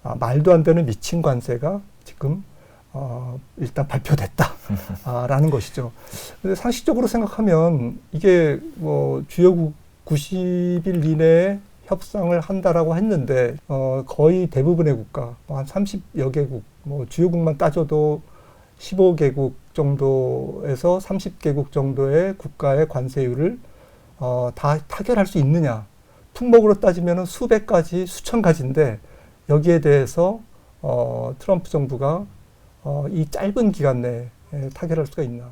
말도 안 되는 미친 관세가 지금 일단 발표됐다라는 것이죠. 근데 상식적으로 생각하면 이게 뭐 주요국 90일 이내에 협상을 한다라고 했는데 거의 대부분의 국가, 한 30여 개국, 뭐 주요국만 따져도 15개국 정도에서 30개국 정도의 국가의 관세율을 다 타결할 수 있느냐. 품목으로 따지면 수백 가지, 수천 가지인데 여기에 대해서 트럼프 정부가 이 짧은 기간 내에 타결할 수가 있나.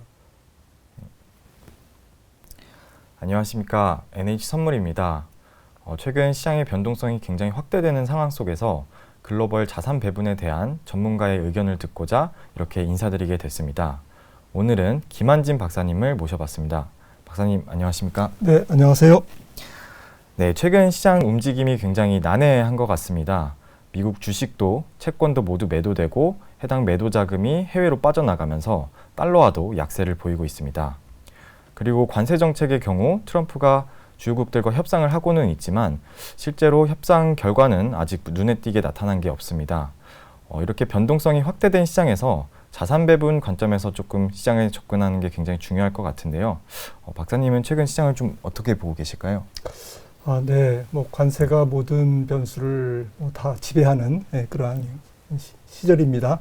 안녕하십니까. NH선물입니다. 최근 시장의 변동성이 굉장히 확대되는 상황 속에서 글로벌 자산 배분에 대한 전문가의 의견을 듣고자 이렇게 인사드리게 됐습니다. 오늘은 김한진 박사님을 모셔봤습니다. 박사님 안녕하십니까? 네, 안녕하세요. 네, 최근 시장 움직임이 굉장히 난해한 것 같습니다. 미국 주식도 채권도 모두 매도되고 해당 매도 자금이 해외로 빠져나가면서 달러화도 약세를 보이고 있습니다. 그리고 관세 정책의 경우 트럼프가 주요국들과 협상을 하고는 있지만 실제로 협상 결과는 아직 눈에 띄게 나타난 게 없습니다. 이렇게 변동성이 확대된 시장에서 자산 배분 관점에서 조금 시장에 접근하는 게 굉장히 중요할 것 같은데요. 박사님은 최근 시장을 좀 어떻게 보고 계실까요? 네, 뭐 관세가 모든 변수를 다 지배하는 그러한 시절입니다.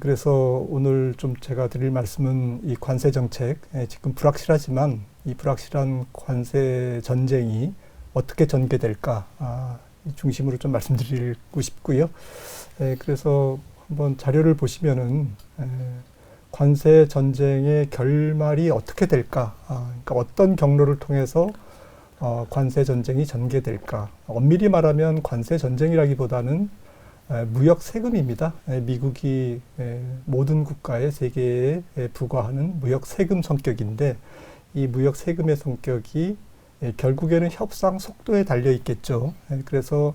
그래서 오늘 좀 제가 드릴 말씀은 이 관세 정책, 지금 불확실하지만 이 불확실한 관세 전쟁이 어떻게 전개될까 중심으로 좀 말씀드리고 싶고요. 그래서 한번 자료를 보시면은 관세 전쟁의 결말이 어떻게 될까, 그러니까 어떤 경로를 통해서 관세 전쟁이 전개될까. 엄밀히 말하면 관세 전쟁이라기보다는 무역 세금입니다. 미국이 모든 국가의 세계에 부과하는 무역 세금 성격인데 이 무역 세금의 성격이 결국에는 협상 속도에 달려 있겠죠. 그래서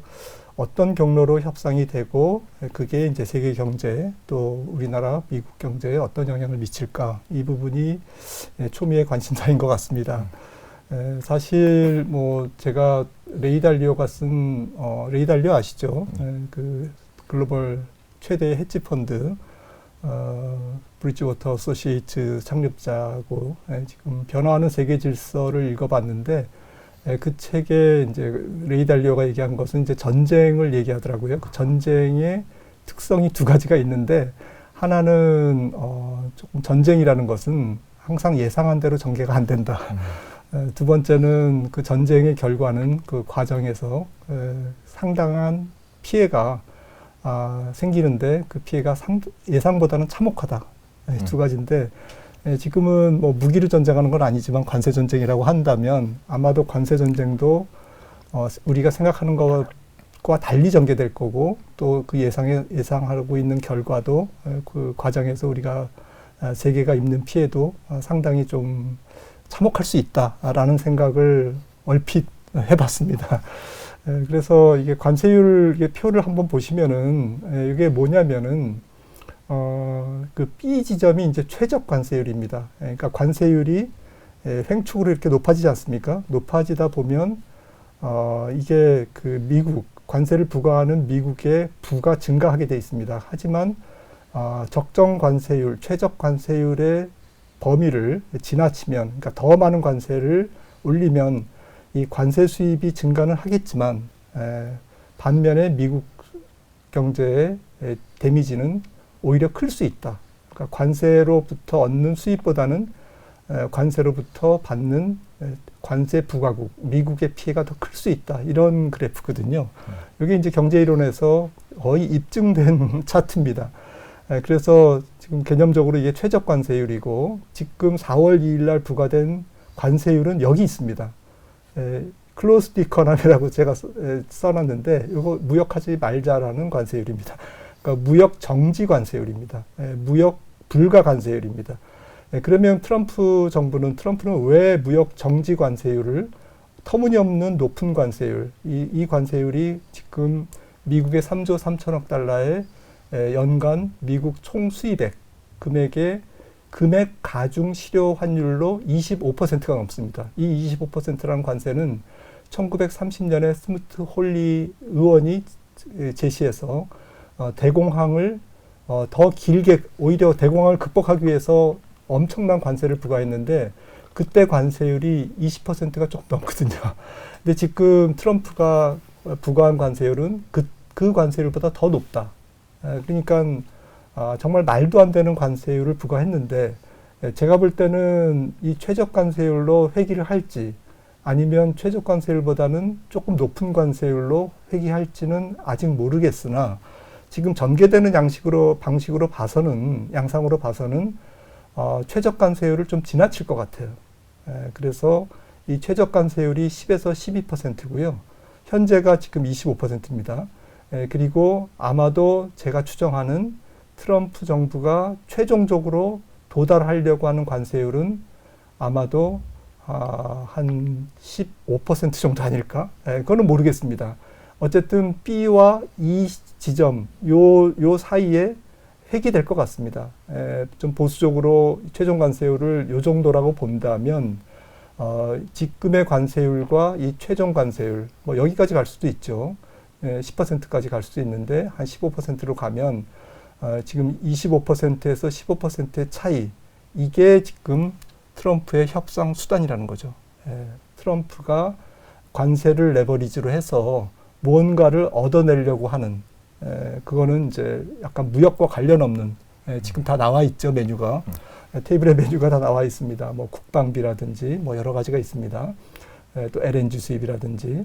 어떤 경로로 협상이 되고 그게 이제 세계 경제 또 우리나라 미국 경제에 어떤 영향을 미칠까 이 부분이 초미의 관심사인 것 같습니다. 사실 뭐 제가 레이 달리오가 쓴 레이 달리오 아시죠? 그 글로벌 최대 헤지 펀드 브리지워터 어소시에이트 창립자고 지금 변화하는 세계 질서를 읽어봤는데 그 책에 이제 레이 달리오가 얘기한 것은 이제 전쟁을 얘기하더라고요. 그 전쟁의 특성이 두 가지가 있는데 하나는 조금 전쟁이라는 것은 항상 예상한 대로 전개가 안 된다. 두 번째는 그 전쟁의 결과는 그 과정에서 상당한 피해가 생기는데 그 피해가 예상보다는 참혹하다. 두 가지인데 지금은 뭐 무기로 전쟁하는 건 아니지만 관세 전쟁이라고 한다면 아마도 관세 전쟁도 우리가 생각하는 것과 달리 전개될 거고 또 그 예상하고 있는 결과도 그 과정에서 우리가 세계가 입는 피해도 상당히 좀 참혹할 수 있다라는 생각을 얼핏 해봤습니다. 그래서 이게 관세율 표를 한번 보시면은 이게 뭐냐면은 그 B 지점이 이제 최적 관세율입니다. 그러니까 관세율이 횡축으로 이렇게 높아지지 않습니까? 높아지다 보면 이게 그 미국 관세를 부과하는 미국의 부가 증가하게 돼 있습니다. 하지만 적정 관세율, 최적 관세율의 범위를 지나치면, 그러니까 더 많은 관세를 올리면 이 관세 수입이 증가는 하겠지만 반면에 미국 경제의 데미지는 오히려 클 수 있다. 그러니까 관세로부터 얻는 수입보다는 관세로부터 받는 관세 부과국, 미국의 피해가 더 클 수 있다. 이런 그래프거든요. 이게 이제 경제 이론에서 거의 입증된 차트입니다. 그래서 지금 개념적으로 이게 최적 관세율이고 지금 4월 2일 날 부과된 관세율은 여기 있습니다. 클로스드 이코노미라고 제가 써놨는데 이거 무역하지 말자라는 관세율입니다. 그러니까 무역 정지 관세율입니다. 무역 불가 관세율입니다. 그러면 트럼프는 왜 무역 정지 관세율을 터무니없는 높은 관세율, 이 관세율이 지금 미국의 3조 3천억 달러의 연간 미국 총 수입액 금액의 금액 가중 실효 환율로 25%가 넘습니다. 이 25%라는 관세는 1930년에 스무트 홀리 의원이 제시해서 대공황을 더 길게 오히려 대공황을 극복하기 위해서 엄청난 관세를 부과했는데 그때 관세율이 20%가 좀 넘거든요. 근데 지금 트럼프가 부과한 관세율은 그 관세율보다 더 높다. 그러니까 정말 말도 안 되는 관세율을 부과했는데 제가 볼 때는 이 최저 관세율로 회귀를 할지 아니면 최저 관세율보다는 조금 높은 관세율로 회귀할지는 아직 모르겠으나 지금 전개되는 방식으로 봐서는 양상으로 봐서는 최저 관세율을 좀 지나칠 것 같아요. 그래서 이 최저 관세율이 10에서 12%고요. 현재가 지금 25%입니다. 그리고 아마도 제가 추정하는 트럼프 정부가 최종적으로 도달하려고 하는 관세율은 아마도 한 15% 정도 아닐까? 그거는 모르겠습니다. 어쨌든 B와 E 지점, 요 사이에 회귀될 것 같습니다. 좀 보수적으로 최종 관세율을 요 정도라고 본다면, 지금의 관세율과 이 최종 관세율, 뭐 여기까지 갈 수도 있죠. 10%까지 갈 수도 있는데, 한 15%로 가면, 지금 25%에서 15%의 차이, 이게 지금 트럼프의 협상 수단이라는 거죠. 트럼프가 관세를 레버리지로 해서 무언가를 얻어내려고 하는, 그거는 이제 약간 무역과 관련 없는, 지금 다 나와 있죠, 메뉴가. 테이블에 메뉴가 다 나와 있습니다. 뭐 국방비라든지 뭐 여러 가지가 있습니다. 또 LNG 수입이라든지.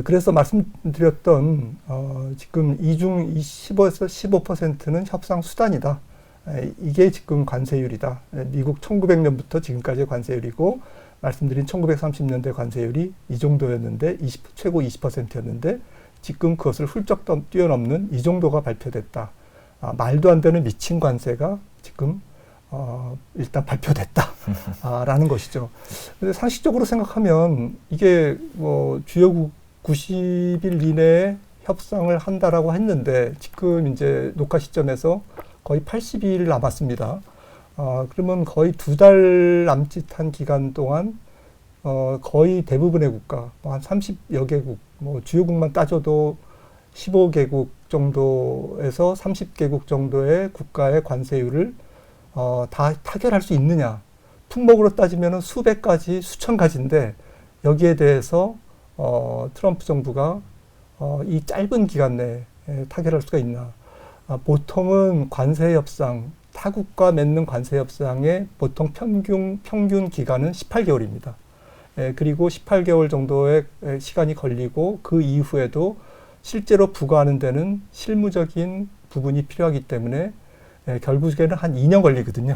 그래서 말씀드렸던 지금 이중 15에서 15%는 협상 수단이다. 이게 지금 관세율이다. 미국 1900년부터 지금까지의 관세율이고 말씀드린 1930년대 관세율이 이 정도였는데 최고 20%였는데 지금 그것을 훌쩍 뛰어넘는 이 정도가 발표됐다. 말도 안 되는 미친 관세가 지금 일단 발표됐다라는 것이죠. 근데 상식적으로 생각하면 이게 뭐 주요국 90일 이내에 협상을 한다라고 했는데 지금 이제 녹화 시점에서 거의 80일 남았습니다. 그러면 거의 2달 남짓한 기간 동안 거의 대부분의 국가, 한 30여 개국, 뭐 주요국만 따져도 15개국 정도에서 30개국 정도의 국가의 관세율을 다 타결할 수 있느냐. 품목으로 따지면 수백 가지, 수천 가지인데 여기에 대해서 트럼프 정부가 이 짧은 기간 내에 타결할 수가 있나. 보통은 관세 협상, 타국과 맺는 관세 협상의 보통 평균 기간은 18개월입니다. 그리고 18개월 정도의 시간이 걸리고 그 이후에도 실제로 부과하는 데는 실무적인 부분이 필요하기 때문에 결국에는 한 2년 걸리거든요.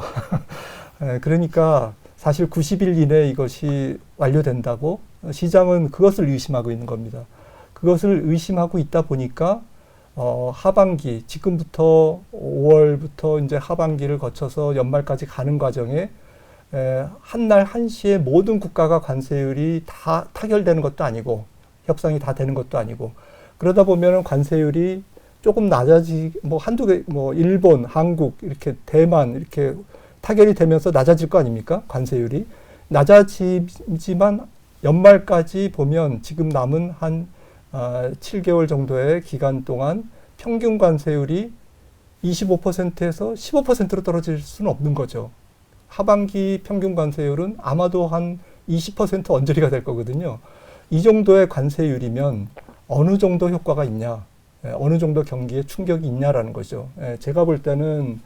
그러니까 사실 90일 이내에 이것이 완료된다고 시장은 그것을 의심하고 있는 겁니다. 그것을 의심하고 있다 보니까 하반기, 지금부터 5월부터 이제 하반기를 거쳐서 연말까지 가는 과정에 한날 한시에 모든 국가가 관세율이 다 타결되는 것도 아니고 협상이 다 되는 것도 아니고 그러다 보면 관세율이 조금 뭐 한두 개, 뭐 일본, 한국, 이렇게 대만 이렇게 타결이 되면서 낮아질 거 아닙니까? 관세율이 낮아지지만 연말까지 보면 지금 남은 한 7개월 정도의 기간 동안 평균 관세율이 25%에서 15%로 떨어질 수는 없는 거죠. 하반기 평균 관세율은 아마도 한 20% 언저리가 될 거거든요. 이 정도의 관세율이면 어느 정도 효과가 있냐, 어느 정도 경기에 충격이 있냐라는 거죠. 제가 볼 때는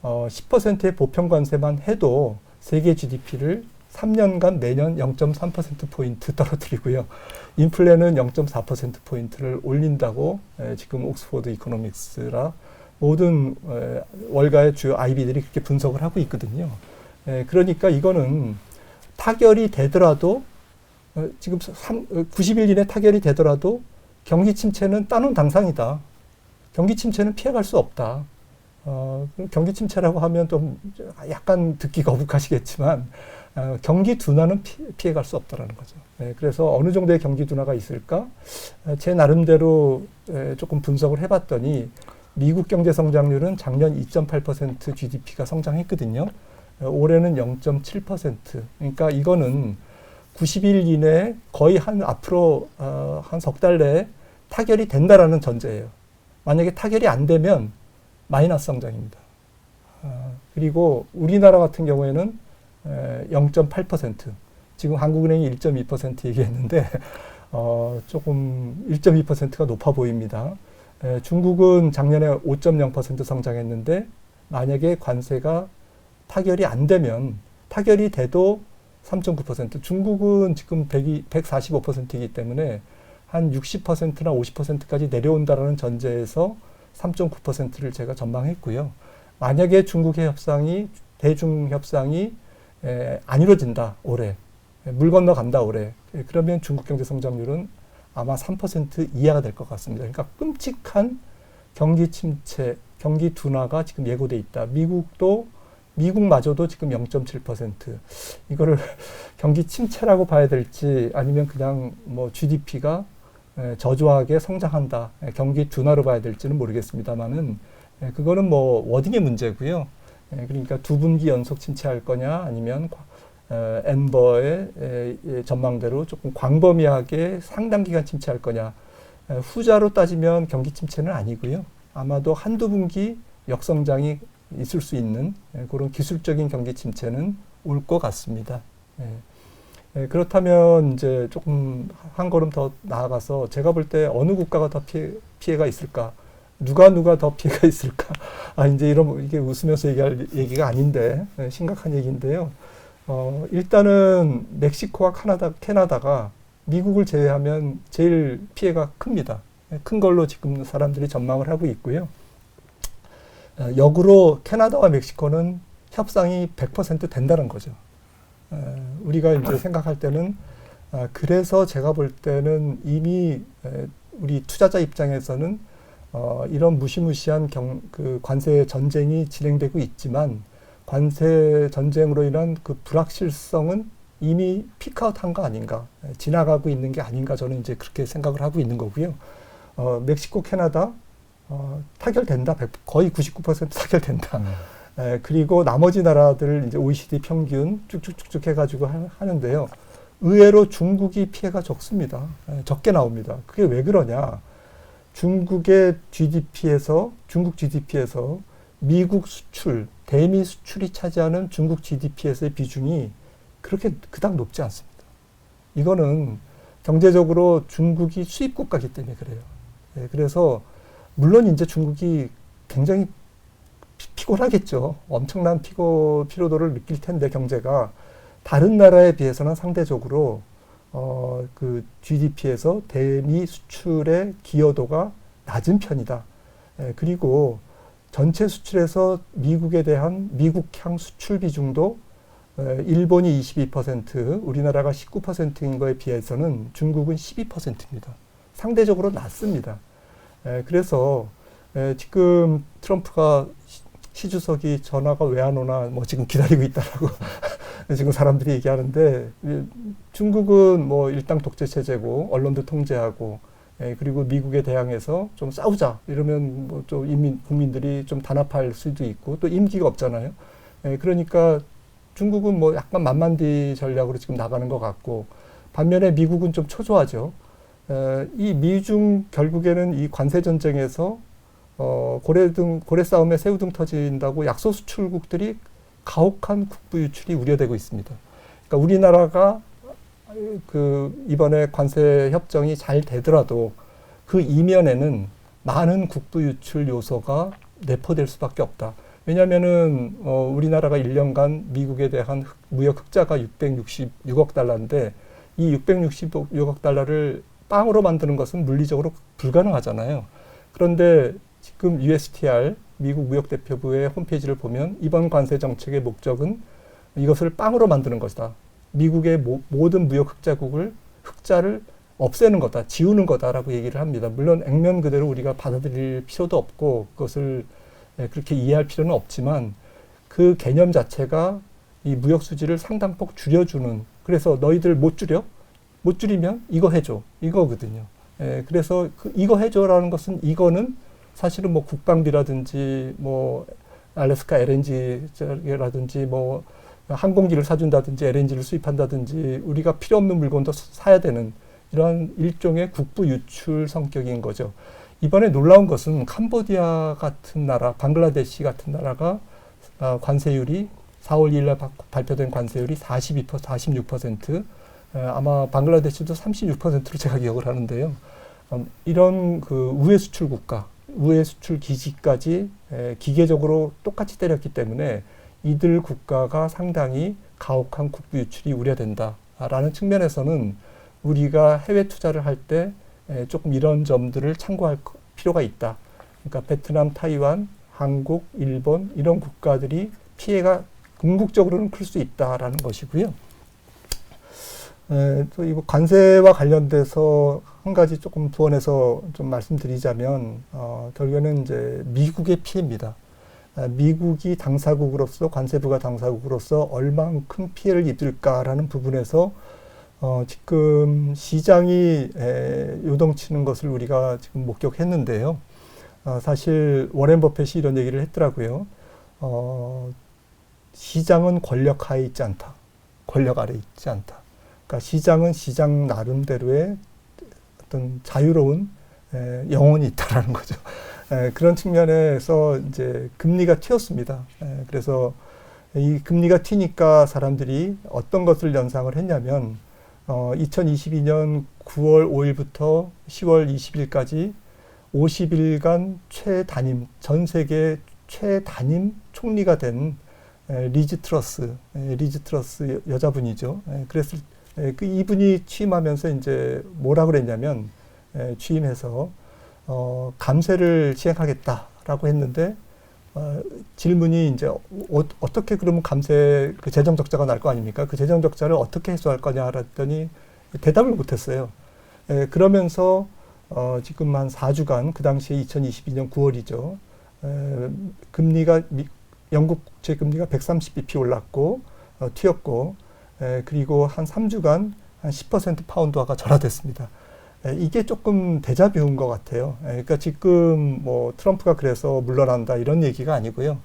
10%의 보편 관세만 해도 세계 GDP를 3년간 매년 0.3%포인트 떨어뜨리고요. 인플레는 0.4%포인트를 올린다고 지금 옥스포드 이코노믹스라 모든 월가의 주요 IB들이 그렇게 분석을 하고 있거든요. 그러니까 이거는 타결이 되더라도 지금 90일 이내 타결이 되더라도 경기 침체는 따놓은 당상이다. 경기 침체는 피해갈 수 없다. 경기 침체라고 하면 좀 약간 듣기 거북하시겠지만 경기 둔화는 피해갈 수 없다라는 거죠. 그래서 어느 정도의 경기 둔화가 있을까? 제 나름대로 조금 분석을 해봤더니 미국 경제 성장률은 작년 2.8% GDP가 성장했거든요. 올해는 0.7%. 그러니까 이거는 90일 이내에 거의 앞으로 한 석 달 내에 타결이 된다라는 전제예요. 만약에 타결이 안 되면 마이너스 성장입니다. 그리고 우리나라 같은 경우에는 0.8%, 지금 한국은행이 1.2% 얘기했는데 조금 1.2%가 높아 보입니다. 중국은 작년에 5.0% 성장했는데 만약에 관세가 타결이 안 되면, 타결이 돼도 3.9%, 중국은 지금 145%이기 때문에 한 60%나 50%까지 내려온다라는 전제에서 3.9%를 제가 전망했고요. 만약에 중국의 협상이, 대중 협상이 안 이루어진다, 올해. 물 건너간다, 올해. 그러면 중국 경제 성장률은 아마 3% 이하가 될 것 같습니다. 그러니까 끔찍한 경기 침체, 경기 둔화가 지금 예고돼 있다. 미국마저도 지금 0.7%. 이거를 경기 침체라고 봐야 될지 아니면 그냥 뭐 GDP가 저조하게 성장한다, 경기 둔화로 봐야 될지는 모르겠습니다만은 그거는 뭐 워딩의 문제고요. 그러니까 두 분기 연속 침체할 거냐 아니면 엠버의 전망대로 조금 광범위하게 상당 기간 침체할 거냐. 후자로 따지면 경기 침체는 아니고요. 아마도 한두 분기 역성장이 있을 수 있는 그런 기술적인 경기 침체는 올 것 같습니다. 그렇다면 이제 조금 한 걸음 더 나아가서 제가 볼 때 어느 국가가 더 피해가 있을까? 누가 더 피해가 있을까? 이제 이게 웃으면서 얘기할 얘기가 아닌데 심각한 얘기인데요. 일단은 멕시코와 캐나다가 미국을 제외하면 제일 피해가 큽니다. 큰 걸로 지금 사람들이 전망을 하고 있고요. 역으로 캐나다와 멕시코는 협상이 100% 된다는 거죠. 우리가 이제 생각할 때는 그래서 제가 볼 때는 이미 우리 투자자 입장에서는 이런 무시무시한 그 관세 전쟁이 진행되고 있지만 관세 전쟁으로 인한 그 불확실성은 이미 피크아웃한 거 아닌가, 지나가고 있는 게 아닌가, 저는 이제 그렇게 생각을 하고 있는 거고요. 멕시코, 캐나다 타결된다, 거의 99% 타결된다. 그리고 나머지 나라들 이제 OECD 평균 쭉쭉쭉쭉 해가지고 하는데요. 의외로 중국이 피해가 적습니다. 적게 나옵니다. 그게 왜 그러냐? 중국 GDP에서 미국 수출, 대미 수출이 차지하는 중국 GDP에서의 비중이 그렇게 그닥 높지 않습니다. 이거는 경제적으로 중국이 수입 국가이기 때문에 그래요. 그래서 물론 이제 중국이 굉장히 피곤하겠죠. 엄청난 피로도를 느낄 텐데 경제가 다른 나라에 비해서는 상대적으로 그 GDP에서 대미 수출의 기여도가 낮은 편이다. 그리고 전체 수출에서 미국에 대한 미국향 수출 비중도 일본이 22%, 우리나라가 19%인 거에 비해서는 중국은 12%입니다. 상대적으로 낮습니다. 그래서 지금 트럼프가 시 주석이 전화가 왜 안 오나 뭐 지금 기다리고 있다라고 지금 사람들이 얘기하는데, 중국은 뭐 일당 독재 체제고 언론도 통제하고 그리고 미국에 대항해서 좀 싸우자 이러면 뭐 좀 국민들이 좀 단합할 수도 있고 또 임기가 없잖아요. 그러니까 중국은 뭐 약간 만만디 전략으로 지금 나가는 것 같고, 반면에 미국은 좀 초조하죠. 이 미중 결국에는 이 관세 전쟁에서 고래 싸움에 새우등 터진다고 약소 수출국들이 가혹한 국부 유출이 우려되고 있습니다. 그러니까 우리나라가 이번에 관세 협정이 잘 되더라도 그 이면에는 많은 국부 유출 요소가 내포될 수밖에 없다. 왜냐하면은 우리나라가 1년간 미국에 대한 무역 흑자가 666억 달러인데 이 666억 달러를 빵으로 만드는 것은 물리적으로 불가능하잖아요. 그런데 지금 USTR 미국 무역대표부의 홈페이지를 보면 이번 관세 정책의 목적은 이것을 빵으로 만드는 것이다. 미국의 모든 무역 흑자를 없애는 거다, 지우는 거다라고 얘기를 합니다. 물론 액면 그대로 우리가 받아들일 필요도 없고 그것을 그렇게 이해할 필요는 없지만 그 개념 자체가 이 무역 수지를 상당폭 줄여주는, 그래서 너희들 못 줄이면 이거 해줘, 이거거든요. 그래서 이거 해줘라는 것은, 이거는 사실은 뭐 국방비라든지 뭐 알래스카 LNG라든지 뭐 항공기를 사준다든지 LNG를 수입한다든지 우리가 필요 없는 물건도 사야 되는 이런 일종의 국부 유출 성격인 거죠. 이번에 놀라운 것은 캄보디아 같은 나라, 방글라데시 같은 나라가 관세율이 4월 2일 날 발표된 관세율이 46%, 아마 방글라데시도 36%로 제가 기억을 하는데요. 이런 그 우회 수출 국가, 우회 수출 기지까지 기계적으로 똑같이 때렸기 때문에 이들 국가가 상당히 가혹한 국부 유출이 우려된다라는 측면에서는 우리가 해외 투자를 할 때 조금 이런 점들을 참고할 필요가 있다. 그러니까 베트남, 타이완, 한국, 일본 이런 국가들이 피해가 궁극적으로는 클 수 있다라는 것이고요. 또 이거 관세와 관련돼서 한 가지 조금 부언해서 좀 말씀드리자면 결국에는 이제 미국의 피해입니다. 미국이 당사국으로서 관세부가 당사국으로서 얼만큼 피해를 입을까라는 부분에서 지금 시장이 요동치는 것을 우리가 지금 목격했는데요. 사실 워렌 버핏이 이런 얘기를 했더라고요. 시장은 권력 하에 있지 않다. 권력 아래 있지 않다. 그러니까 시장은 시장 나름대로의 어떤 자유로운 영혼이 있다라는 거죠. 그런 측면에서 이제 금리가 튀었습니다. 그래서 이 금리가 튀니까 사람들이 어떤 것을 연상을 했냐면 2022년 9월 5일부터 10월 20일까지 50일간 최단임, 전 세계 최단임 총리가 된 리즈 트러스 여자분이죠. 그래서 그 이분이 취임하면서 이제 뭐라 그랬냐면 취임해서 감세를 시행하겠다라고 했는데 질문이 이제 어떻게 그러면 감세 그 재정 적자가 날 거 아닙니까? 그 재정 적자를 어떻게 해소할 거냐 그랬더니 대답을 못했어요. 그러면서 지금 한 4주간 그 당시에 2022년 9월이죠. 금리가 영국 국채 금리가 130bp 올랐고 튀었고 그리고 한 3주간 한 10% 파운드화가 절하됐습니다. 이게 조금 데자뷰인 것 같아요. 그러니까 지금 뭐 트럼프가 그래서 물러난다 이런 얘기가 아니고요.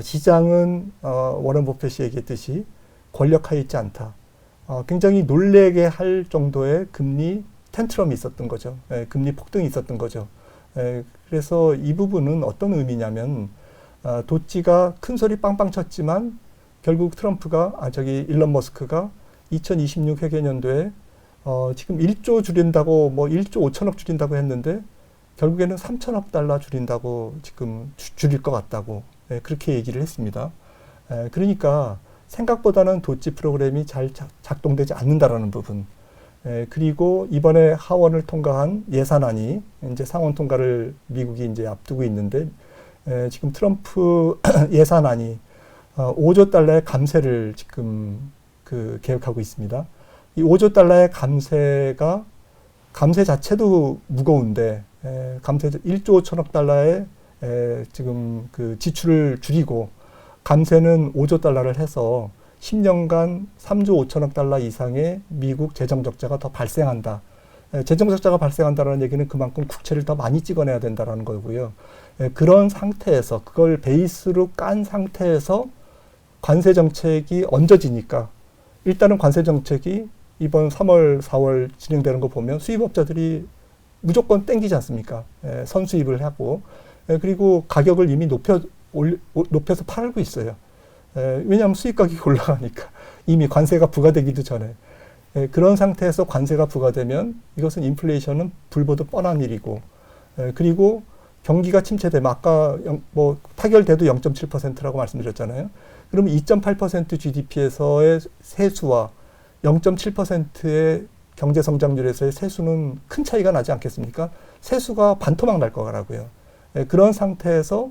시장은 워런 버핏이 얘기했듯이 권력하에 있지 않다. 굉장히 놀래게 할 정도의 금리 텐트럼이 있었던 거죠. 금리 폭등이 있었던 거죠. 그래서 이 부분은 어떤 의미냐면 도찌가 큰 소리 빵빵 쳤지만 결국 트럼프가 일론 머스크가 2026 회계년도에 지금 1조 줄인다고 뭐 1조 5천억 줄인다고 했는데 결국에는 3천억 달러 줄인다고 지금 줄일 것 같다고 그렇게 얘기를 했습니다. 그러니까 생각보다는 도찌 프로그램이 잘 작동되지 않는다라는 부분. 그리고 이번에 하원을 통과한 예산안이 이제 상원 통과를 미국이 이제 앞두고 있는데 지금 트럼프 예산안이 5조 달러의 감세를 지금 계획하고 있습니다. 이 5조 달러의 감세 자체도 무거운데 감세 1조 5천억 달러의 지금 그 지출을 줄이고 감세는 5조 달러를 해서 10년간 3조 5천억 달러 이상의 미국 재정 적자가 더 발생한다. 재정 적자가 발생한다는 얘기는 그만큼 국채를 더 많이 찍어내야 된다는 거고요. 그런 상태에서 그걸 베이스로 깐 상태에서 관세 정책이 얹어지니까 일단은 관세 정책이 이번 3월, 4월 진행되는 거 보면 수입업자들이 무조건 땡기지 않습니까? 선수입을 하고 그리고 가격을 이미 높여서 팔고 있어요. 왜냐하면 수입 가격이 올라가니까 이미 관세가 부과되기도 전에 그런 상태에서 관세가 부과되면 이것은 인플레이션은 불보듯 뻔한 일이고 그리고 경기가 침체되면 아까 뭐 타결돼도 0.7%라고 말씀드렸잖아요. 그러면 2.8% GDP에서의 세수와 0.7%의 경제 성장률에서의 세수는 큰 차이가 나지 않겠습니까? 세수가 반토막 날 거라고요. 그런 상태에서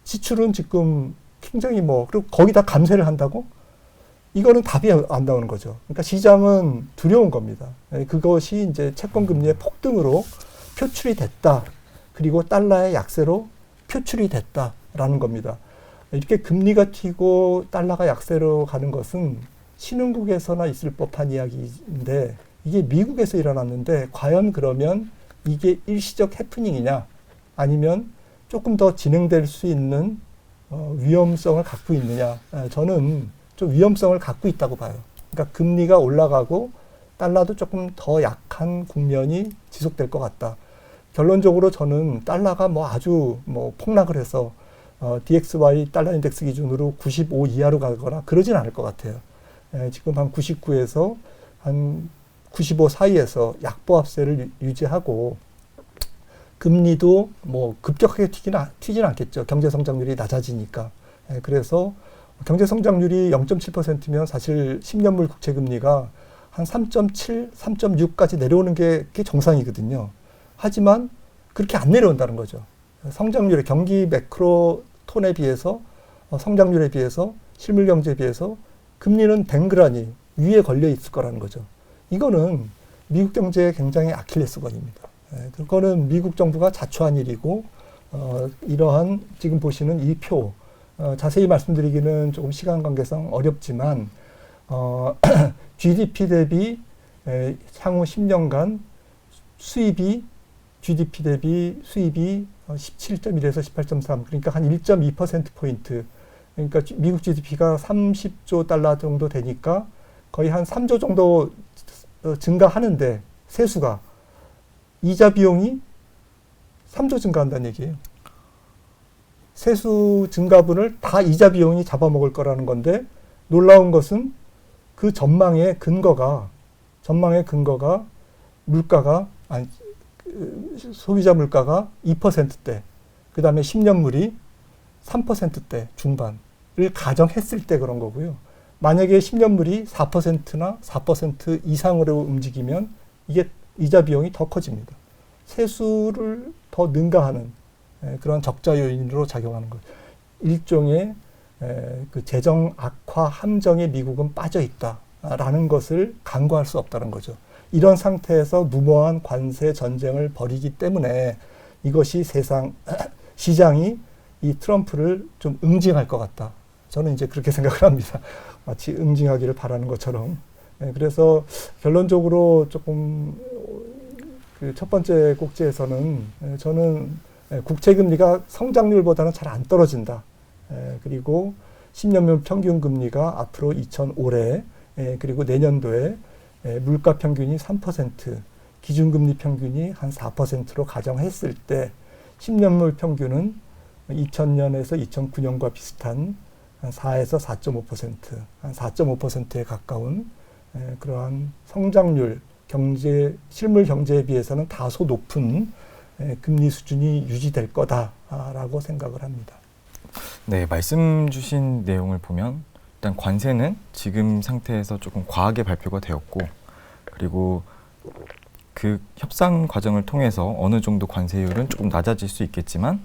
지출은 지금 굉장히 그리고 거기다 감세를 한다고? 이거는 답이 안 나오는 거죠. 그러니까 시장은 두려운 겁니다. 그것이 이제 채권 금리의 폭등으로 표출이 됐다. 그리고 달러의 약세로 표출이 됐다라는 겁니다. 이렇게 금리가 튀고 달러가 약세로 가는 것은 신흥국에서나 있을 법한 이야기인데 이게 미국에서 일어났는데 과연 그러면 이게 일시적 해프닝이냐 아니면 조금 더 진행될 수 있는 위험성을 갖고 있느냐. 저는 좀 위험성을 갖고 있다고 봐요. 그러니까 금리가 올라가고 달러도 조금 더 약한 국면이 지속될 것 같다. 결론적으로 저는 달러가 뭐 아주 뭐 폭락을 해서 DXY 달러 인덱스 기준으로 95 이하로 가거나 그러진 않을 것 같아요. 지금 한 99에서 한 95 사이에서 약보합세를 유지하고 금리도 뭐 급격하게 튀진 않겠죠. 경제 성장률이 낮아지니까. 그래서 경제 성장률이 0.7%면 사실 10년물 국채 금리가 한 3.7, 3.6까지 내려오는 게 그게 정상이거든요. 하지만 그렇게 안 내려온다는 거죠. 성장률의 경기 매크로 톤에 비해서 성장률에 비해서 실물 경제에 비해서 금리는 댕그라니 위에 걸려 있을 거라는 거죠. 이거는 미국 경제의 굉장히 아킬레스건입니다. 그거는 미국 정부가 자초한 일이고 이러한 지금 보시는 이 표 자세히 말씀드리기는 조금 시간 관계상 어렵지만 GDP 대비 향후 10년간 수입이 GDP 대비 수입이 17.1에서 18.3 그러니까 한 1.2%포인트 그러니까 미국 GDP가 30조 달러 정도 되니까 거의 한 3조 정도 증가하는데 세수가 이자 비용이 3조 증가한다는 얘기예요. 세수 증가분을 다 이자 비용이 잡아먹을 거라는 건데 놀라운 것은 그 전망의 근거가 물가가 소비자 물가가 2%대 그 다음에 10년물이 3%대 중반을 가정했을 때 그런 거고요. 만약에 10년물이 4%나 4% 이상으로 움직이면 이게 이자 비용이 더 커집니다. 세수를 더 능가하는 그런 적자 요인으로 작용하는 것. 일종의 그 재정 악화 함정에 미국은 빠져 있다라는 것을 간과할 수 없다는 거죠. 이런 상태에서 무모한 관세 전쟁을 벌이기 때문에 이것이 시장이 이 트럼프를 좀 응징할 것 같다. 저는 이제 그렇게 생각을 합니다. 마치 응징하기를 바라는 것처럼. 그래서 결론적으로 조금 그 첫 번째 꼭지에서는 저는 국채금리가 성장률보다는 잘 안 떨어진다. 그리고 10년물 평균 금리가 앞으로 2005에 그리고 내년도에 물가 평균이 3%, 기준금리 평균이 한 4%로 가정했을 때 10년물 평균은 2000년에서 2009년과 비슷한 한 4에서 4.5%, 한 4.5%에 가까운 그러한 성장률, 실물 경제에 비해서는 다소 높은 금리 수준이 유지될 거다라고 생각을 합니다. 네, 말씀 주신 내용을 보면 일단 관세는 지금 상태에서 조금 과하게 발표가 되었고 그리고 그 협상 과정을 통해서 어느 정도 관세율은 조금 낮아질 수 있겠지만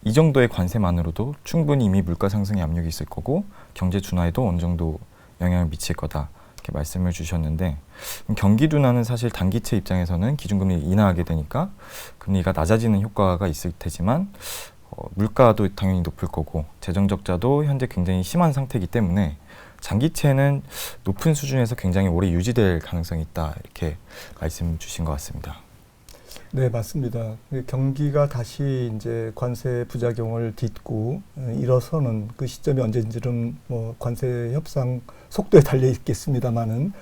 이 정도의 관세만으로도 충분히 이미 물가 상승의 압력이 있을 거고 경제 둔화에도 어느 정도 영향을 미칠 거다 이렇게 말씀을 주셨는데 경기 둔화는 사실 단기채 입장에서는 기준금리를 인하하게 되니까 금리가 낮아지는 효과가 있을 테지만 물가도 당연히 높을 거고 재정 적자도 현재 굉장히 심한 상태이기 때문에 장기채는 높은 수준에서 굉장히 오래 유지될 가능성이 있다 이렇게 말씀 주신 것 같습니다. 네, 맞습니다. 경기가 다시 이제 관세 부작용을 딛고 일어서는 그 시점이 언제인지는 뭐 관세 협상 속도에 달려 있겠습니다만은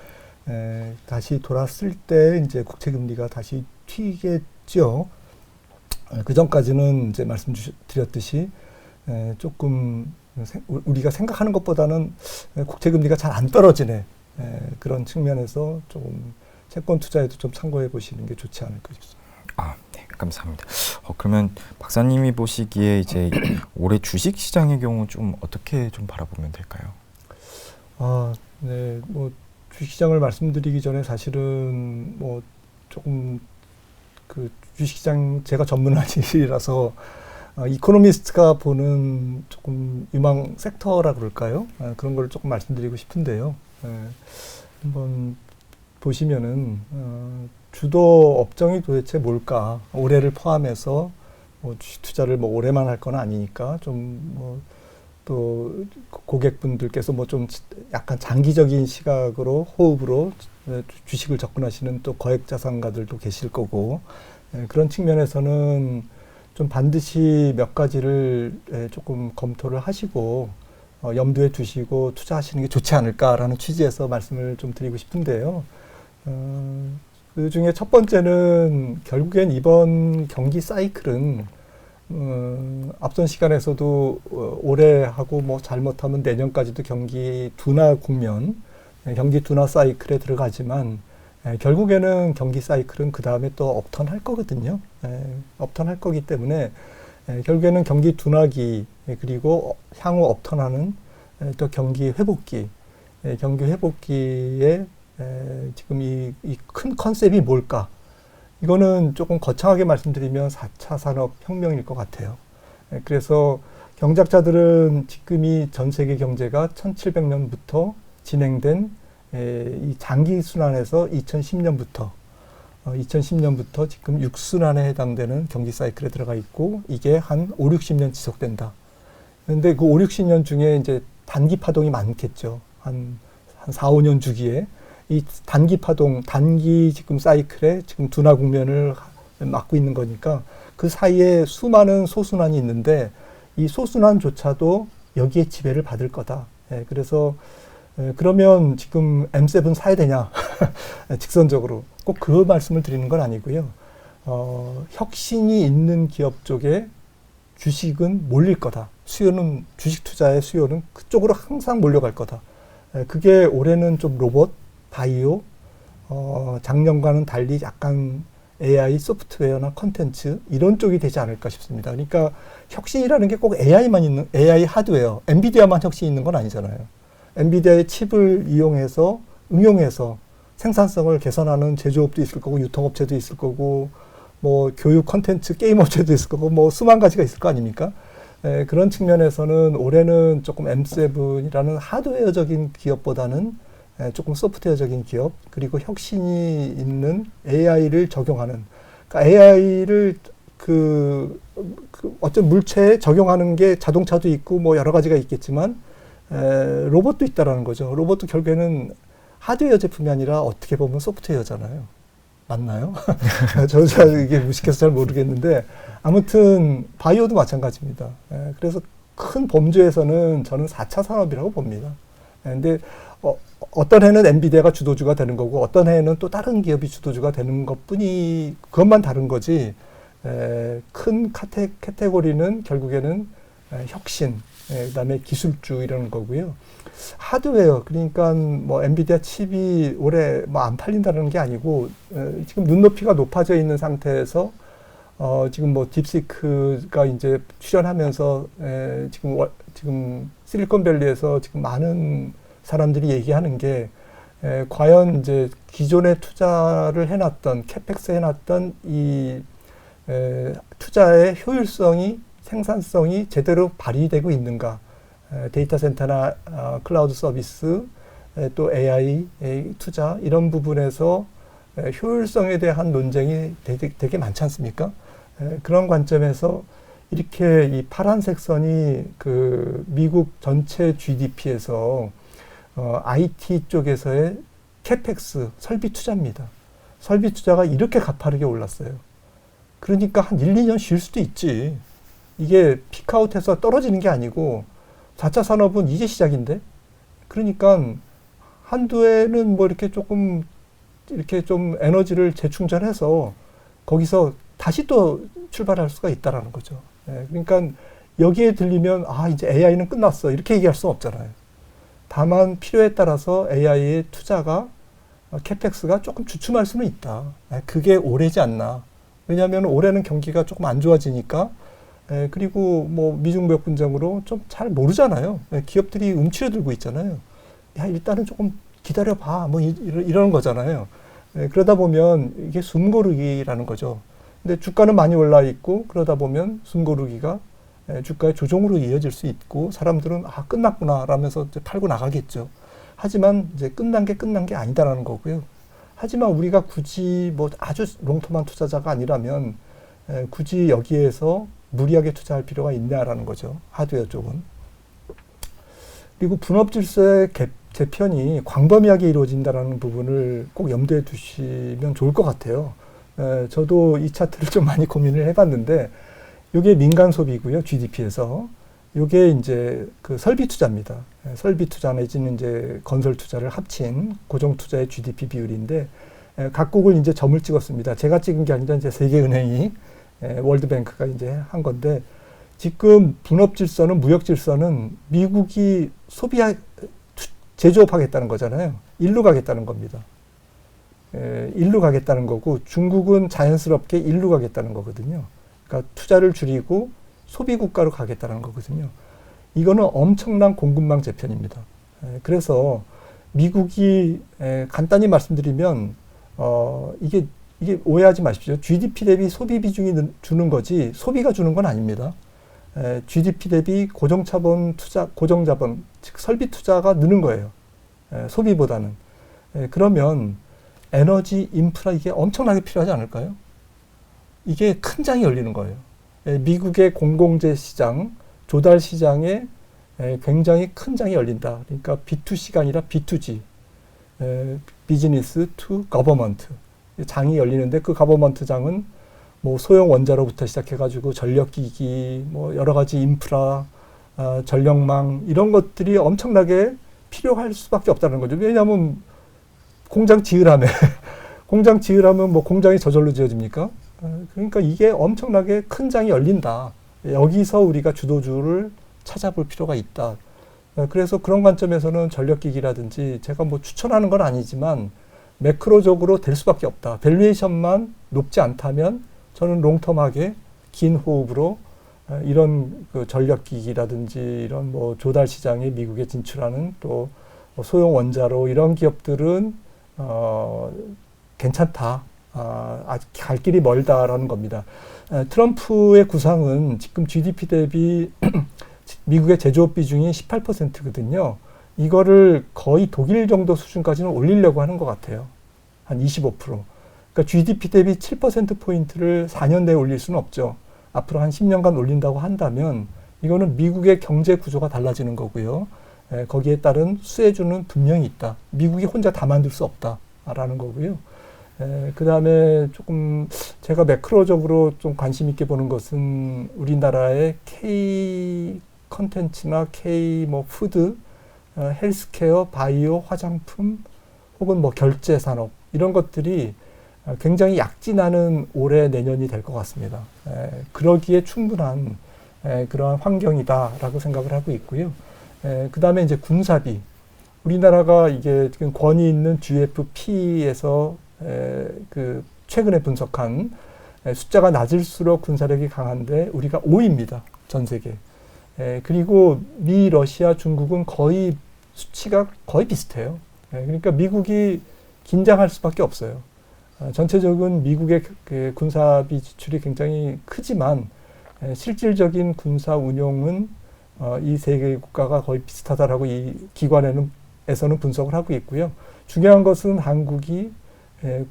다시 돌았을 때 이제 국채 금리가 다시 튀겠죠. 그 전까지는 이제 말씀드렸듯이 조금 우리가 생각하는 것보다는 국채 금리가 잘 안 떨어지네. 그런 측면에서 조금 채권 투자에도 좀 참고해 보시는 게 좋지 않을까 싶습니다. 네, 감사합니다. 그러면 박사님이 보시기에 이제 올해 주식 시장의 경우 좀 어떻게 좀 바라보면 될까요? 네, 뭐 주식 시장을 말씀드리기 전에 사실은 뭐 조금 그 주식 시장 제가 전문 아니라서 이코노미스트가 보는 조금 유망 섹터라 그럴까요? 그런 걸 조금 말씀드리고 싶은데요. 한번 보시면은 주도 업종이 도대체 뭘까? 올해를 포함해서 뭐 주식 투자를 뭐 올해만 할 건 아니니까 좀 뭐 또 고객분들께서 뭐 좀 약간 장기적인 시각으로 호흡으로 주식을 접근하시는 또 거액자산가들도 계실 거고 그런 측면에서는 좀 반드시 몇 가지를 조금 검토를 하시고 염두에 두시고 투자하시는 게 좋지 않을까라는 취지에서 말씀을 좀 드리고 싶은데요. 그 중에 첫 번째는 결국엔 이번 경기 사이클은 앞선 시간에서도 올해 하고 뭐 잘못하면 내년까지도 경기 둔화 국면, 경기 둔화 사이클에 들어가지만 결국에는 경기 사이클은 그 다음에 또 업턴 할 거거든요. 업턴 할 거기 때문에 결국에는 경기 둔화기 그리고 향후 업턴하는 또 경기 회복기, 경기 회복기에 지금 이 큰 컨셉이 뭘까? 이거는 조금 거창하게 말씀드리면 4차 산업혁명일 것 같아요. 그래서 경제학자들은 지금이 전 세계 경제가 1700년부터 진행된 이 장기 순환에서 2010년부터 지금 6순환에 해당되는 경기 사이클에 들어가 있고 이게 한 5, 60년 지속된다. 그런데 그 5, 60년 중에 이제 단기 파동이 많겠죠. 한 4, 5년 주기에 이 단기 파동, 단기 지금 사이클에 지금 둔화 국면을 맞고 있는 거니까 그 사이에 수많은 소순환이 있는데 이 소순환조차도 여기에 지배를 받을 거다. 그래서 그러면 지금 M7 사야 되냐? 직선적으로. 꼭 그 말씀을 드리는 건 아니고요. 혁신이 있는 기업 쪽에 주식은 몰릴 거다. 수요는, 주식 투자의 수요는 그쪽으로 항상 몰려갈 거다. 그게 올해는 좀 로봇, 바이오, 작년과는 달리 약간 AI, 소프트웨어나 컨텐츠 이런 쪽이 되지 않을까 싶습니다. 그러니까 혁신이라는 게 꼭 AI만 있는, AI 하드웨어, 엔비디아만 혁신이 있는 건 아니잖아요. 엔비디아의 칩을 이용해서, 응용해서 생산성을 개선하는 제조업도 있을 거고, 유통업체도 있을 거고, 뭐 교육 컨텐츠, 게임 업체도 있을 거고, 뭐 수만 가지가 있을 거 아닙니까? 그런 측면에서는 올해는 조금 M7이라는 하드웨어적인 기업보다는 조금 소프트웨어적인 기업, 그리고 혁신이 있는 AI를 적용하는, 그러니까 AI를 어떤 물체에 적용하는 게 자동차도 있고 뭐 여러 가지가 있겠지만, 로봇도 있다라는 거죠. 로봇도 결국에는 하드웨어 제품이 아니라 어떻게 보면 소프트웨어잖아요. 맞나요? 저는 이게 무식해서 잘 모르겠는데, 아무튼 바이오도 마찬가지입니다. 그래서 큰 범주에서는 저는 4차 산업이라고 봅니다. 근데 어떤 해는 엔비디아가 주도주가 되는 거고 어떤 해는 또 다른 기업이 주도주가 되는 것뿐이 그것만 다른 거지 큰 카테고리는 결국에는 혁신, 그다음에 기술주 이런 거고요. 하드웨어 그러니까 뭐 엔비디아 칩이 올해 뭐 안 팔린다는 게 아니고 지금 눈높이가 높아져 있는 상태에서 지금 뭐 딥시크가 이제 출연하면서 지금 실리콘밸리에서 지금 많은 사람들이 얘기하는 게 과연 이제 기존에 투자를 해놨던 캐펙스 해놨던 이 투자의 효율성이 생산성이 제대로 발휘되고 있는가? 데이터 센터나 클라우드 서비스 또 AI 투자 이런 부분에서 효율성에 대한 논쟁이 되게 많지 않습니까? 그런 관점에서 이렇게 이 파란색 선이 그 미국 전체 GDP에서 IT 쪽에서의 캐펙스 설비 투자입니다. 설비 투자가 이렇게 가파르게 올랐어요. 그러니까 한 1, 2년 쉴 수도 있지. 이게 피크아웃해서 떨어지는 게 아니고 4차 산업은 이제 시작인데 그러니까 한두 해는 뭐 이렇게 조금 이렇게 좀 에너지를 재충전해서 거기서 다시 또 출발할 수가 있다라는 거죠. 그러니까 여기에 들리면 아 이제 AI는 끝났어 이렇게 얘기할 수 없잖아요. 다만 필요에 따라서 AI의 투자가 캐펙스가 조금 주춤할 수는 있다. 그게 올해지 않나. 왜냐하면 올해는 경기가 조금 안 좋아지니까 그리고 뭐 미중무역 분쟁으로 좀 잘 모르잖아요. 기업들이 움츠러들고 있잖아요. 야 일단은 조금 기다려봐 뭐 이런 거잖아요. 그러다 보면 이게 숨고르기라는 거죠. 근데 주가는 많이 올라 있고 그러다 보면 숨고르기가 주가의 조정으로 이어질 수 있고 사람들은 아 끝났구나 라면서 이제 팔고 나가겠죠. 하지만 이제 끝난 게 아니다라는 거고요. 하지만 우리가 굳이 뭐 아주 롱텀한 투자자가 아니라면 굳이 여기에서 무리하게 투자할 필요가 있냐라는 거죠. 하드웨어 쪽은. 그리고 분업 질서의 재편이 광범위하게 이루어진다는 부분을 꼭 염두에 두시면 좋을 것 같아요. 저도 이 차트를 좀 많이 고민을 해봤는데 이게 민간 소비고요. GDP에서. 요게 이제 그 설비 투자입니다. 설비 투자 내지는 이제 건설 투자를 합친 고정 투자의 GDP 비율인데 각국을 이제 점을 찍었습니다. 제가 찍은 게 아니라 이제 세계은행이 월드뱅크가 이제 한 건데 지금 분업 질서는 무역 질서는 미국이 제조업하겠다는 거잖아요. 일로 가겠다는 겁니다. 일로 가겠다는 거고 중국은 자연스럽게 일로 가겠다는 거거든요. 그러니까 투자를 줄이고 소비 국가로 가겠다는 거거든요. 이거는 엄청난 공급망 재편입니다. 그래서 미국이 간단히 말씀드리면 이게 오해하지 마십시오. GDP 대비 소비 비중이 주는 거지 소비가 주는 건 아닙니다. GDP 대비 고정자본 투자, 고정자본, 즉 설비 투자가 느는 거예요. 소비보다는. 그러면 에너지, 인프라 이게 엄청나게 필요하지 않을까요? 이게 큰 장이 열리는 거예요. 미국의 공공재 시장, 조달 시장에 굉장히 큰 장이 열린다. 그러니까 B2C가 아니라 B2G, 비즈니스 투 거버먼트 장이 열리는데 그 거버먼트 장은 뭐 소형 원자로부터 시작해가지고 전력기기, 뭐 여러 가지 인프라, 전력망 이런 것들이 엄청나게 필요할 수밖에 없다는 거죠. 왜냐하면 공장 지으라면 공장 지으라면 뭐 공장이 저절로 지어집니까? 그러니까 이게 엄청나게 큰 장이 열린다. 여기서 우리가 주도주를 찾아볼 필요가 있다. 그래서 그런 관점에서는 전력기기라든지 제가 뭐 추천하는 건 아니지만 매크로적으로 될 수밖에 없다. 밸류에이션만 높지 않다면 저는 롱텀하게 긴 호흡으로 이런 그 전력기기라든지 이런 뭐 조달 시장에 미국에 진출하는 또 소형 원자로 이런 기업들은 괜찮다. 아직 갈 길이 멀다라는 겁니다. 트럼프의 구상은 지금 GDP 대비 미국의 제조업 비중이 18%거든요. 이거를 거의 독일 정도 수준까지는 올리려고 하는 것 같아요. 한 25%. 그러니까 GDP 대비 7%포인트를 4년 내에 올릴 수는 없죠. 앞으로 한 10년간 올린다고 한다면 이거는 미국의 경제 구조가 달라지는 거고요. 거기에 따른 수혜주는 분명히 있다. 미국이 혼자 다 만들 수 없다라는 거고요. 그 다음에 조금 제가 매크로적으로 좀 관심 있게 보는 것은 우리나라의 K 컨텐츠나 K 뭐 푸드, 헬스케어, 바이오, 화장품 혹은 뭐 결제 산업 이런 것들이 굉장히 약진하는 올해 내년이 될 것 같습니다. 그러기에 충분한 그러한 환경이다라고 생각을 하고 있고요. 그 다음에 이제 군사비. 우리나라가 이게 지금 권위 있는 GFP에서 그 최근에 분석한 숫자가 낮을수록 군사력이 강한데 우리가 5위입니다. 전 세계. 그리고 미, 러시아, 중국은 거의 수치가 거의 비슷해요. 그러니까 미국이 긴장할 수밖에 없어요. 전체적인 미국의 그 군사비 지출이 굉장히 크지만 실질적인 군사 운용은 이 세 개 국가가 거의 비슷하다라고 이 기관에서는 분석을 하고 있고요. 중요한 것은 한국이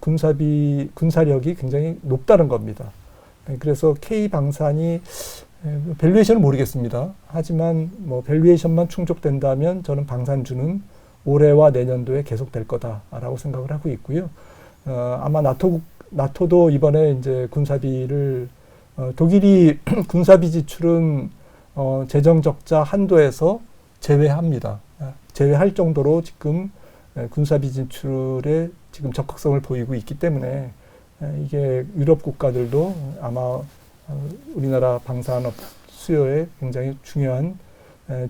군사력이 굉장히 높다는 겁니다. 그래서 K 방산이 밸류에이션은 모르겠습니다. 하지만 뭐 밸류에이션만 충족된다면 저는 방산주는 올해와 내년도에 계속될 거다라고 생각을 하고 있고요. 아마 나토도 이번에 이제 군사비를 독일이 군사비 지출은 재정 적자 한도에서 제외합니다. 제외할 정도로 지금 군사비 지출에 지금 적극성을 보이고 있기 때문에 이게 유럽 국가들도 아마 우리나라 방산업 수요에 굉장히 중요한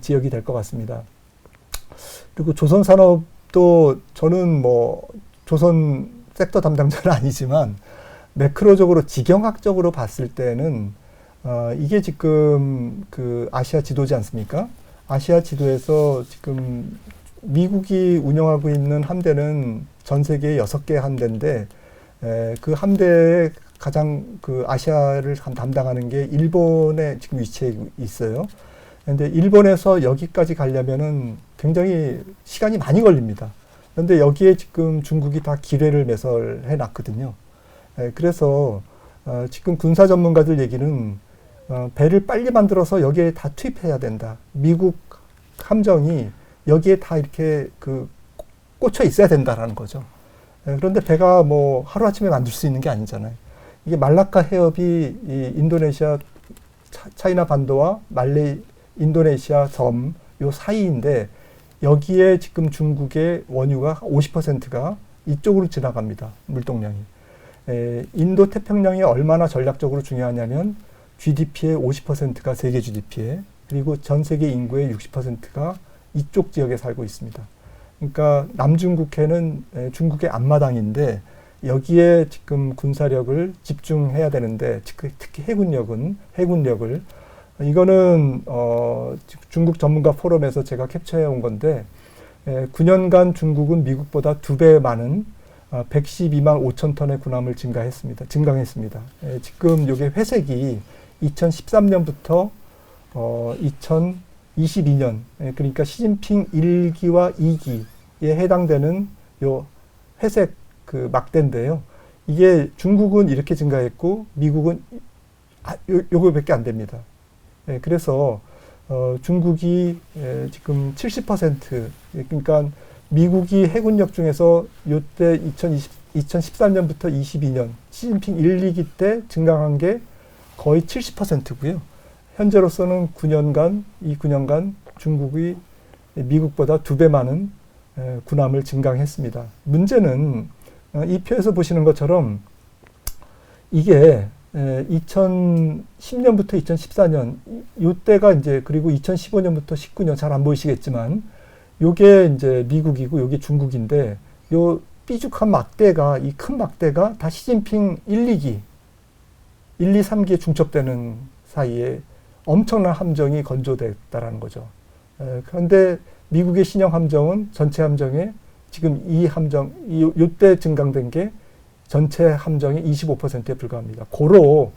지역이 될 것 같습니다. 그리고 조선산업도 저는 뭐 조선 섹터 담당자는 아니지만 매크로적으로 지경학적으로 봤을 때는 이게 지금 그 아시아 지도지 않습니까? 아시아 지도에서 지금 미국이 운영하고 있는 함대는 전 세계 6개 함대인데 그 함대에 가장 그 아시아를 담당하는 게 일본에 지금 위치해 있어요. 그런데 일본에서 여기까지 가려면은 굉장히 시간이 많이 걸립니다. 그런데 여기에 지금 중국이 다 기뢰를 매설해 놨거든요. 그래서 지금 군사 전문가들 얘기는 배를 빨리 만들어서 여기에 다 투입해야 된다. 미국 함정이 여기에 다 이렇게 그 꽂혀 있어야 된다라는 거죠. 그런데 배가 뭐 하루아침에 만들 수 있는 게 아니잖아요. 이게 말라카 해협이 이 인도네시아 차이나 반도와 말레이 인도네시아 섬 요 사이인데 여기에 지금 중국의 원유가 50%가 이쪽으로 지나갑니다. 물동량이. 인도 태평양이 얼마나 전략적으로 중요하냐면 GDP의 50%가 세계 GDP에 그리고 전 세계 인구의 60%가 이쪽 지역에 살고 있습니다. 그러니까 남중국해는 중국의 앞마당인데 여기에 지금 군사력을 집중해야 되는데 특히 해군력을 이거는 중국 전문가 포럼에서 제가 캡처해 온 건데 9년간 중국은 미국보다 2배 많은 112만 5천 톤의 군함을 증강했습니다. 지금 이게 회색이 2013년부터 2022년 그러니까 시진핑 1기와 2기에 해당되는 요 회색 그 막대인데요. 이게 중국은 이렇게 증가했고 미국은 요거밖에 안 됩니다. 그래서 중국이 지금 70% 그러니까 미국이 해군력 중에서 요때 2013년부터 22년 시진핑 1, 2기 때 증강한 게 거의 70%고요. 현재로서는 9년간 중국이 미국보다 2배 많은 군함을 증강했습니다. 문제는 이 표에서 보시는 것처럼 이게 2010년부터 2014년 요때가 이제 그리고 2015년부터 19년 잘 안 보이시겠지만 요게 이제 미국이고 요게 중국인데 요 삐죽한 막대가 이 큰 막대가 다 시진핑 1, 2기 1, 2, 3기에 중첩되는 사이에 엄청난 함정이 건조됐다라는 거죠. 그런데 미국의 신형 함정은 전체 함정에 지금 이 함정 요때 증강된 게 전체 함정의 25%에 불과합니다. 고로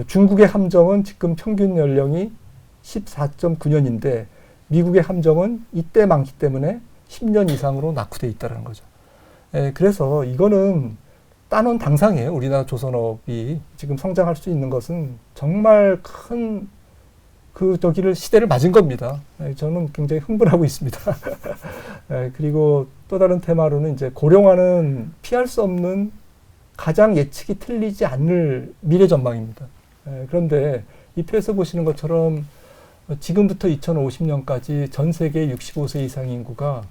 중국의 함정은 지금 평균 연령이 14.9년인데 미국의 함정은 이때 많기 때문에 10년 이상으로 낙후돼 있다는 거죠. 그래서 이거는 따놓은 당상이에요. 우리나라 조선업이 지금 성장할 수 있는 것은 정말 큰 시대를 맞은 겁니다. 저는 굉장히 흥분하고 있습니다. 그리고 또 다른 테마로는 이제 고령화는 피할 수 없는 가장 예측이 틀리지 않을 미래 전망입니다. 그런데 이 표에서 보시는 것처럼 지금부터 2050년까지 전 세계 65세 이상 인구가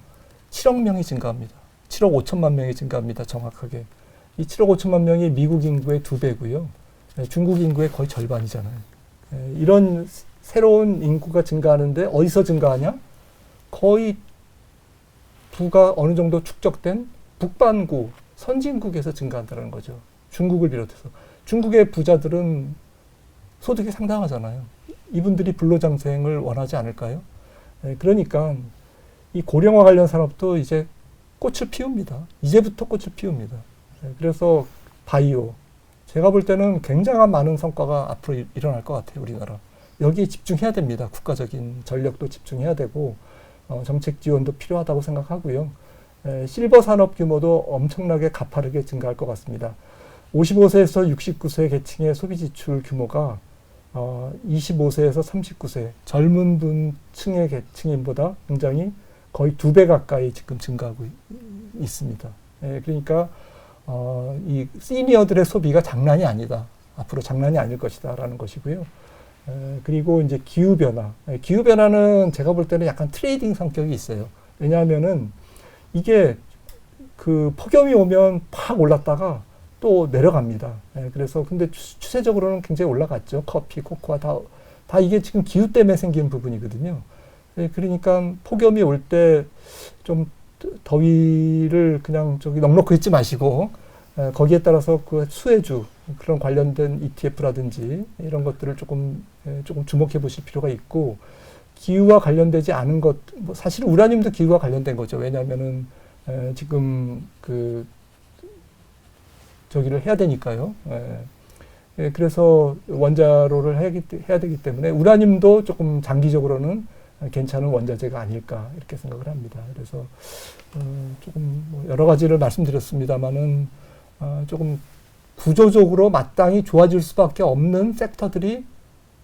7억 명이 증가합니다. 7억 5천만 명이 증가합니다. 정확하게. 이 7억 5천만 명이 미국 인구의 2배고요. 중국 인구의 거의 절반이잖아요. 이런 새로운 인구가 증가하는데 어디서 증가하냐? 거의 부가 어느 정도 축적된 북반구, 선진국에서 증가한다는 거죠. 중국을 비롯해서. 중국의 부자들은 소득이 상당하잖아요. 이분들이 불로장생을 원하지 않을까요? 그러니까 이 고령화 관련 산업도 이제 꽃을 피웁니다. 이제부터 꽃을 피웁니다. 그래서 바이오. 제가 볼 때는 굉장한 많은 성과가 앞으로 일어날 것 같아요. 우리나라. 여기에 집중해야 됩니다. 국가적인 전력도 집중해야 되고 정책 지원도 필요하다고 생각하고요. 실버 산업 규모도 엄청나게 가파르게 증가할 것 같습니다. 55세에서 69세 계층의 소비 지출 규모가 25세에서 39세 젊은 분층의 계층인보다 굉장히 거의 2배 가까이 지금 증가하고 있습니다. 그러니까 이 시니어들의 소비가 장난이 아니다. 앞으로 장난이 아닐 것이다라는 것이고요. 그리고 이제 기후변화. 기후변화는 제가 볼 때는 약간 트레이딩 성격이 있어요. 왜냐하면은 이게 그 폭염이 오면 팍 올랐다가 또 내려갑니다. 그래서 근데 추세적으로는 굉장히 올라갔죠. 커피, 코코아 다 이게 지금 기후 때문에 생기는 부분이거든요. 그러니까 폭염이 올 때 좀 더위를 그냥 넉넉히 있지 마시고 거기에 따라서 그 수혜주 그런 관련된 ETF라든지 이런 것들을 조금 주목해 보실 필요가 있고 기후와 관련되지 않은 것, 사실 우라늄도 기후와 관련된 거죠. 왜냐하면은 지금 저기를 해야 되니까요. 그래서 원자로를 해야 되기 때문에 우라늄도 조금 장기적으로는 괜찮은 원자재가 아닐까 이렇게 생각을 합니다. 그래서 조금 여러 가지를 말씀드렸습니다만은 조금 구조적으로 마땅히 좋아질 수밖에 없는 섹터들이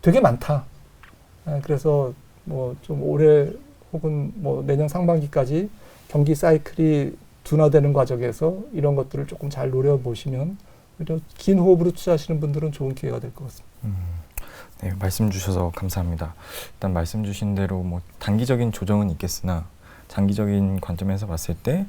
되게 많다. 그래서 좀 올해 혹은 내년 상반기까지 경기 사이클이 둔화되는 과정에서 이런 것들을 조금 잘 노려보시면 오히려 긴 호흡으로 투자하시는 분들은 좋은 기회가 될 것 같습니다. 네, 말씀 주셔서 감사합니다. 일단 말씀 주신 대로 뭐 단기적인 조정은 있겠으나 장기적인 관점에서 봤을 때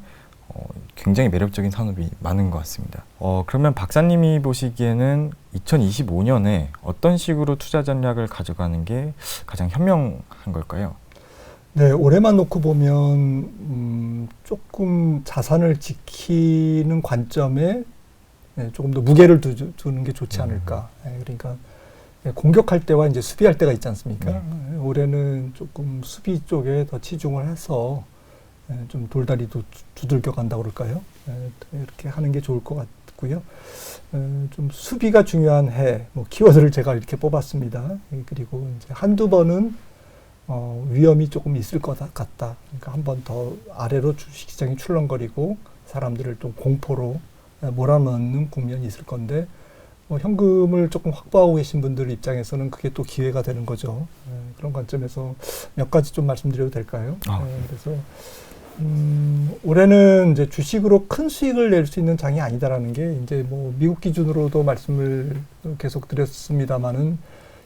굉장히 매력적인 산업이 많은 것 같습니다. 그러면 박사님이 보시기에는 2025년에 어떤 식으로 투자 전략을 가져가는 게 가장 현명한 걸까요? 네, 올해만 놓고 보면 조금 자산을 지키는 관점에 조금 더 무게를 두는 게 좋지 않을까. 그러니까 공격할 때와 이제 수비할 때가 있지 않습니까? 올해는 조금 수비 쪽에 더 치중을 해서 좀 돌다리도 두들겨 간다고 그럴까요? 이렇게 하는 게 좋을 것 같고요. 좀 수비가 중요한 해, 뭐 키워드를 제가 이렇게 뽑았습니다. 그리고 이제 한두 번은 위험이 조금 있을 것 같다. 그러니까 한 번 더 아래로 주식시장이 출렁거리고 사람들을 좀 공포로 몰아넣는 국면이 있을 건데, 현금을 조금 확보하고 계신 분들 입장에서는 그게 또 기회가 되는 거죠. 그런 관점에서 몇 가지 좀 말씀드려도 될까요? 그래서 올해는 이제 주식으로 큰 수익을 낼 수 있는 장이 아니다라는 게 이제 뭐 미국 기준으로도 말씀을 계속 드렸습니다만은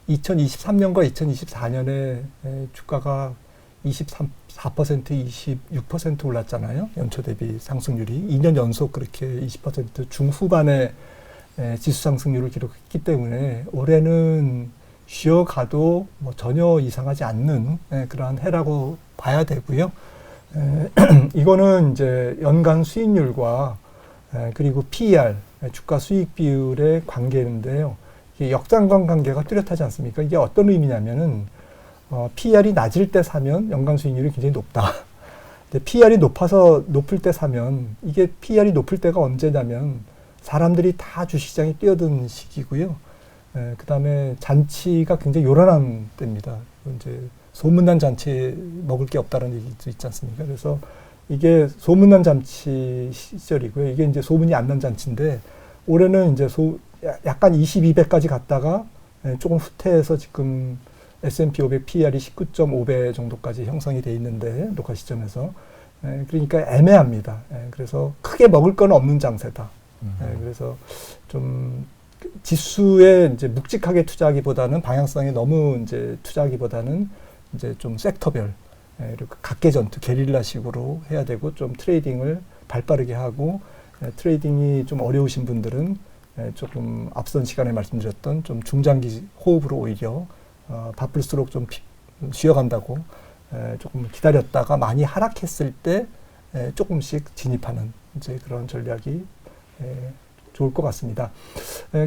2023년과 2024년에 주가가 24%, 26% 올랐잖아요. 연초 대비 상승률이 2년 연속 그렇게 20% 중후반에 지수 상승률을 기록했기 때문에 올해는 쉬어가도 뭐 전혀 이상하지 않는 그러한 해라고 봐야 되고요. 이거는 이제 연간 수익률과 그리고 PER, 주가 수익 비율의 관계인데요. 이게 역상관 관계가 뚜렷하지 않습니까? 이게 어떤 의미냐면은 PER이 낮을 때 사면 연간 수익률이 굉장히 높다. 근데 PER이 높을 때 사면 이게 PER이 높을 때가 언제냐면 사람들이 다 주식시장에 뛰어든 시기고요. 그 다음에 잔치가 굉장히 요란한 때입니다. 이제 소문난 잔치에 먹을 게 없다는 얘기도 있지 않습니까? 그래서 이게 소문난 잔치 시절이고요. 이게 이제 소문이 안 난 잔치인데 올해는 이제 약간 22배까지 갔다가 조금 후퇴해서 지금 S&P 500 PER이 19.5배 정도까지 형성이 돼 있는데 녹화 시점에서 그러니까 애매합니다. 그래서 크게 먹을 건 없는 장세다. 그래서 좀 지수에 이제 묵직하게 투자하기보다는 방향성에 너무 이제 투자하기보다는 이제 좀 섹터별 이렇게 각계 전투 게릴라식으로 해야 되고 좀 트레이딩을 발빠르게 하고 트레이딩이 좀 어려우신 분들은 조금 앞선 시간에 말씀드렸던 좀 중장기 호흡으로 오히려 바쁠수록 좀 쉬어간다고 조금 기다렸다가 많이 하락했을 때 조금씩 진입하는 이제 그런 전략이 좋을 것 같습니다.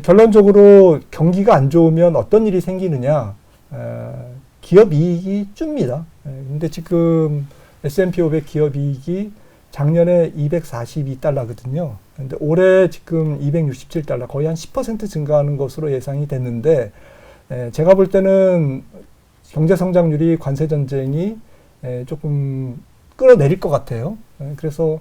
결론적으로 경기가 안 좋으면 어떤 일이 생기느냐? 기업 이익이 줍니다. 근데 지금 S&P 500 기업 이익이 작년에 242달러거든요. 근데 올해 지금 267달러, 거의 한 10% 증가하는 것으로 예상이 됐는데, 제가 볼 때는 경제 성장률이 관세 전쟁이 조금 끌어내릴 것 같아요. 그래서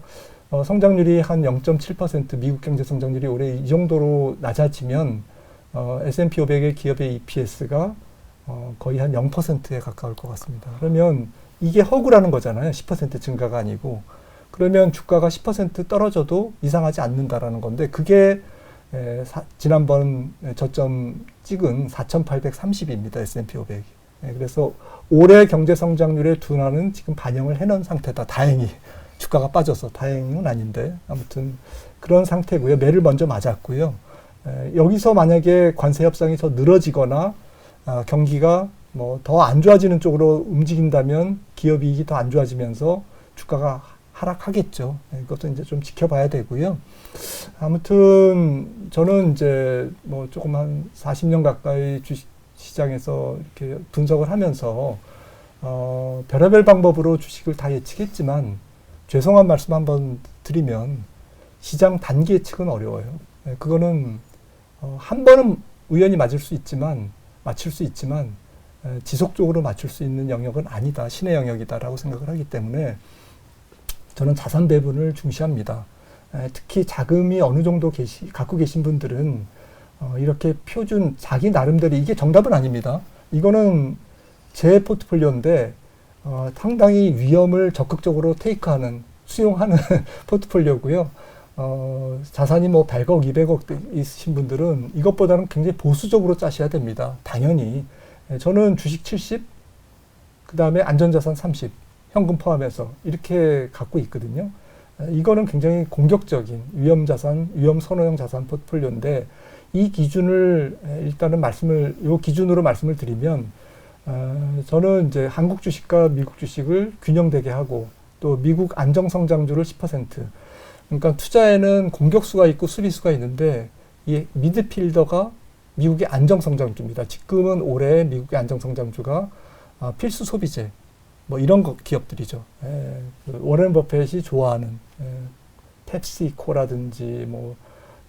성장률이 한 0.7%, 미국 경제 성장률이 올해 이 정도로 낮아지면 S&P 500의 기업의 EPS가 거의 한 0%에 가까울 것 같습니다. 그러면 이게 허구라는 거잖아요. 10% 증가가 아니고. 그러면 주가가 10% 떨어져도 이상하지 않는다라는 건데 그게 지난번 저점 찍은 4,830입니다. S&P 500이. 그래서 올해 경제 성장률의 둔화는 지금 반영을 해놓은 상태다. 다행히. 주가가 빠져서 다행은 아닌데 아무튼 그런 상태고요. 매를 먼저 맞았고요. 여기서 만약에 관세 협상이 더 늘어지거나 경기가 뭐 더 안 좋아지는 쪽으로 움직인다면 기업 이익이 더 안 좋아지면서 주가가 하락하겠죠. 이것도 이제 좀 지켜봐야 되고요. 아무튼 저는 이제 뭐 조금 한 40년 가까이 주식 시장에서 이렇게 분석을 하면서 별의별 방법으로 주식을 다 예측했지만 죄송한 말씀 한번 드리면 시장 단기 예측은 어려워요. 그거는 한 번은 우연히 맞출 수 있지만 지속적으로 맞출 수 있는 영역은 아니다. 신의 영역이다라고 생각을 하기 때문에 저는 자산 배분을 중시합니다. 특히 자금이 어느 정도 갖고 계신 분들은 이렇게 표준 자기 나름대로 이게 정답은 아닙니다. 이거는 제 포트폴리오인데 상당히 위험을 적극적으로 테이크하는 수용하는 포트폴리오고요. 자산이 뭐 100억, 200억 있으신 분들은 이것보다는 굉장히 보수적으로 짜셔야 됩니다. 당연히. 저는 주식 70, 그 다음에 안전자산 30, 현금 포함해서 이렇게 갖고 있거든요. 이거는 굉장히 공격적인 위험자산, 위험선호형 자산 포트폴리오인데 이 기준을 일단은 요 기준으로 말씀을 드리면 저는 이제 한국 주식과 미국 주식을 균형되게 하고 또 미국 안정성장주를 10%. 그러니까 투자에는 공격수가 있고 수비수가 있는데 이 미드필더가 미국의 안정성장주입니다. 지금은 올해 미국의 안정성장주가 필수 소비재 뭐 이런 기업들이죠. 워렌 버핏이 좋아하는 펩시코라든지 뭐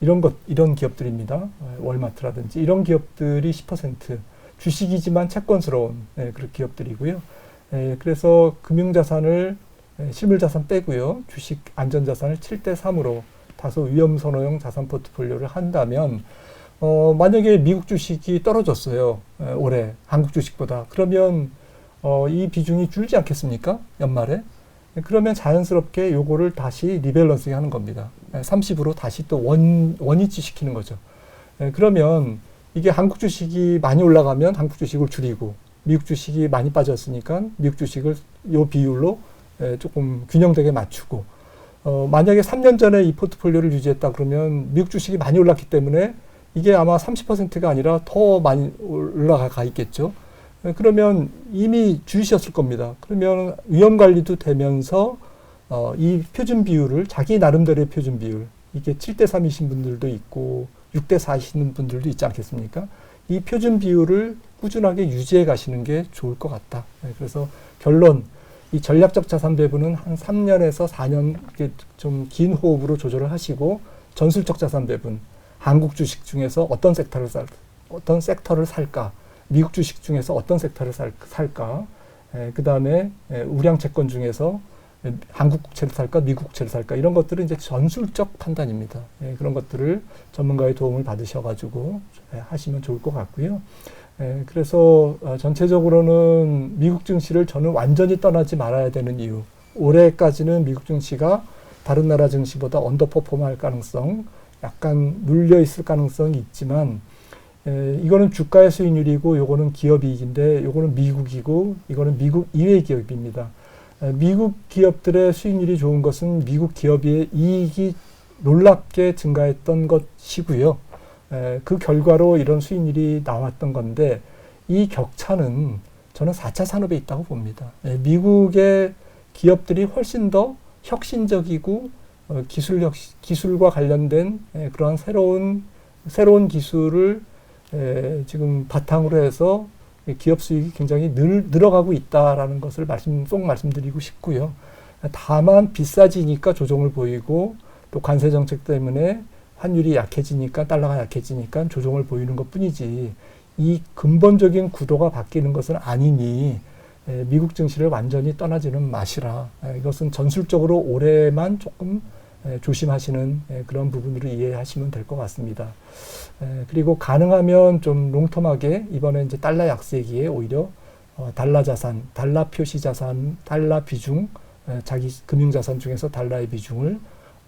이런 기업들입니다. 월마트라든지 이런 기업들이 10%. 주식이지만 채권스러운 그런 기업들이고요. 그래서 금융자산을 실물자산 빼고요. 주식 안전자산을 7대3으로 다소 위험선호형 자산 포트폴리오를 한다면 만약에 미국 주식이 떨어졌어요. 올해 한국 주식보다. 그러면 이 비중이 줄지 않겠습니까? 연말에. 그러면 자연스럽게 요거를 다시 리밸런싱 하는 겁니다. 30으로 다시 또 원위치 시키는 거죠. 그러면 이게 한국 주식이 많이 올라가면 한국 주식을 줄이고 미국 주식이 많이 빠졌으니까 미국 주식을 요 비율로 조금 균형되게 맞추고 만약에 3년 전에 이 포트폴리오를 유지했다 그러면 미국 주식이 많이 올랐기 때문에 이게 아마 30%가 아니라 더 많이 올라가 있겠죠. 그러면 이미 주이셨을 겁니다. 그러면 위험 관리도 되면서 이 표준 비율을 자기 나름대로의 표준 비율 이게 7대3이신 분들도 있고 6대4이시는 분들도 있지 않겠습니까? 이 표준 비율을 꾸준하게 유지해 가시는 게 좋을 것 같다. 그래서 결론, 이 전략적 자산 배분은 한 3년에서 4년 좀 긴 호흡으로 조절을 하시고 전술적 자산 배분, 한국 주식 중에서 어떤 섹터를 살까? 미국 주식 중에서 어떤 섹터를 살까? 그 다음에 우량 채권 중에서 한국 국채를 살까, 미국 국채를 살까 이런 것들은 이제 전술적 판단입니다. 그런 것들을 전문가의 도움을 받으셔가지고 하시면 좋을 것 같고요. 그래서 전체적으로는 미국 증시를 저는 완전히 떠나지 말아야 되는 이유. 올해까지는 미국 증시가 다른 나라 증시보다 언더퍼폼할 가능성, 약간 눌려 있을 가능성이 있지만 이거는 주가의 수익률이고 요거는 기업이익인데 요거는 미국이고 이거는 미국 이외의 기업입니다. 미국 기업들의 수익률이 좋은 것은 미국 기업의 이익이 놀랍게 증가했던 것이고요. 그 결과로 이런 수익률이 나왔던 건데 이 격차는 저는 4차 산업에 있다고 봅니다. 미국의 기업들이 훨씬 더 혁신적이고 기술과 관련된 그러한 새로운 기술을 지금 바탕으로 해서 기업 수익이 굉장히 늘어가고 있다라는 것을 꼭 말씀드리고 싶고요. 다만 비싸지니까 조정을 보이고 또 관세 정책 때문에 환율이 약해지니까 달러가 약해지니까 조정을 보이는 것뿐이지 이 근본적인 구도가 바뀌는 것은 아니니 미국 증시를 완전히 떠나지는 마시라. 이것은 전술적으로 올해만 조금 조심하시는 그런 부분으로 이해하시면 될 것 같습니다. 그리고 가능하면 좀 롱텀하게 이번에 이제 달러 약세기에 오히려 달러 자산, 달러 표시 자산, 달러 비중, 자기 금융 자산 중에서 달러의 비중을